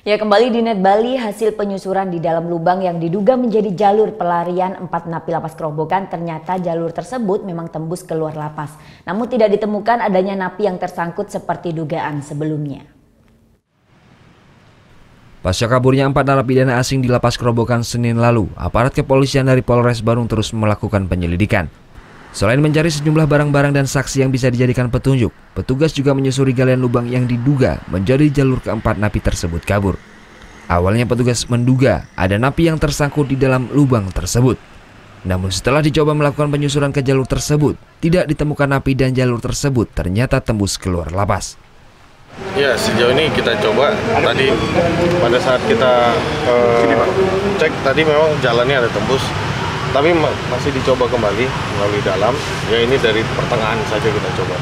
Ya, kembali di Net Bali, hasil penyusuran di dalam lubang yang diduga menjadi jalur pelarian 4 napi lapas Kerobokan, ternyata jalur tersebut memang tembus keluar lapas. Namun tidak ditemukan adanya napi yang tersangkut seperti dugaan sebelumnya. Pasca kaburnya 4 narapidana asing di lapas Kerobokan Senin lalu, aparat kepolisian dari Polres Bandung terus melakukan penyelidikan. Selain mencari sejumlah barang-barang dan saksi yang bisa dijadikan petunjuk, petugas juga menyusuri galian lubang yang diduga menjadi jalur keempat napi tersebut kabur. Awalnya petugas menduga ada napi yang tersangkut di dalam lubang tersebut. Namun setelah dicoba melakukan penyusuran ke jalur tersebut, tidak ditemukan napi dan jalur tersebut ternyata tembus keluar lapas. Ya, sejauh ini kita coba tadi pada saat kita cek tadi memang jalannya ada tembus. Tapi masih dicoba kembali melalui dalam, ya ini dari pertengahan saja kita coba.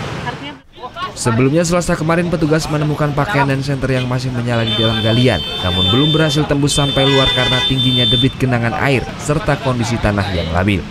Sebelumnya Selasa kemarin petugas menemukan pakaian dan senter yang masih menyala di dalam galian, namun belum berhasil tembus sampai luar karena tingginya debit genangan air serta kondisi tanah yang labil.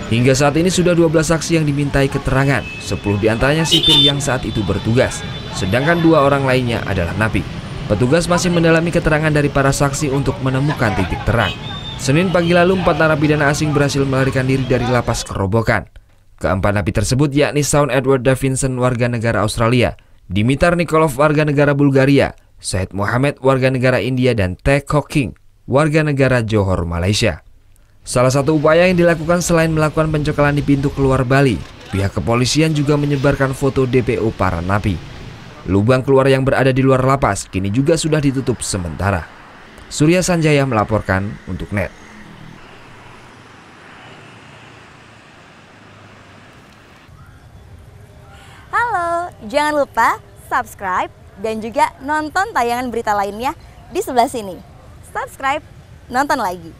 Hingga saat ini sudah 12 saksi yang dimintai keterangan, 10 diantaranya sipir yang saat itu bertugas, sedangkan 2 orang lainnya adalah napi. Petugas masih mendalami keterangan dari para saksi untuk menemukan titik terang. Senin pagi lalu 4 narapidana asing berhasil melarikan diri dari lapas Kerobokan. Keempat napi tersebut yakni Shaun Edward Davidson warga negara Australia, Dimitar Nikolov warga negara Bulgaria, Syed Mohammed warga negara India, dan Tae Kok King warga negara Johor, Malaysia. Salah satu upaya yang dilakukan selain melakukan pencokelan di pintu keluar Bali, pihak kepolisian juga menyebarkan foto DPO para napi. Lubang keluar yang berada di luar lapas kini juga sudah ditutup sementara. Surya Sanjaya melaporkan untuk NET. Halo, jangan lupa subscribe dan juga nonton tayangan berita lainnya di sebelah sini. Subscribe, nonton lagi.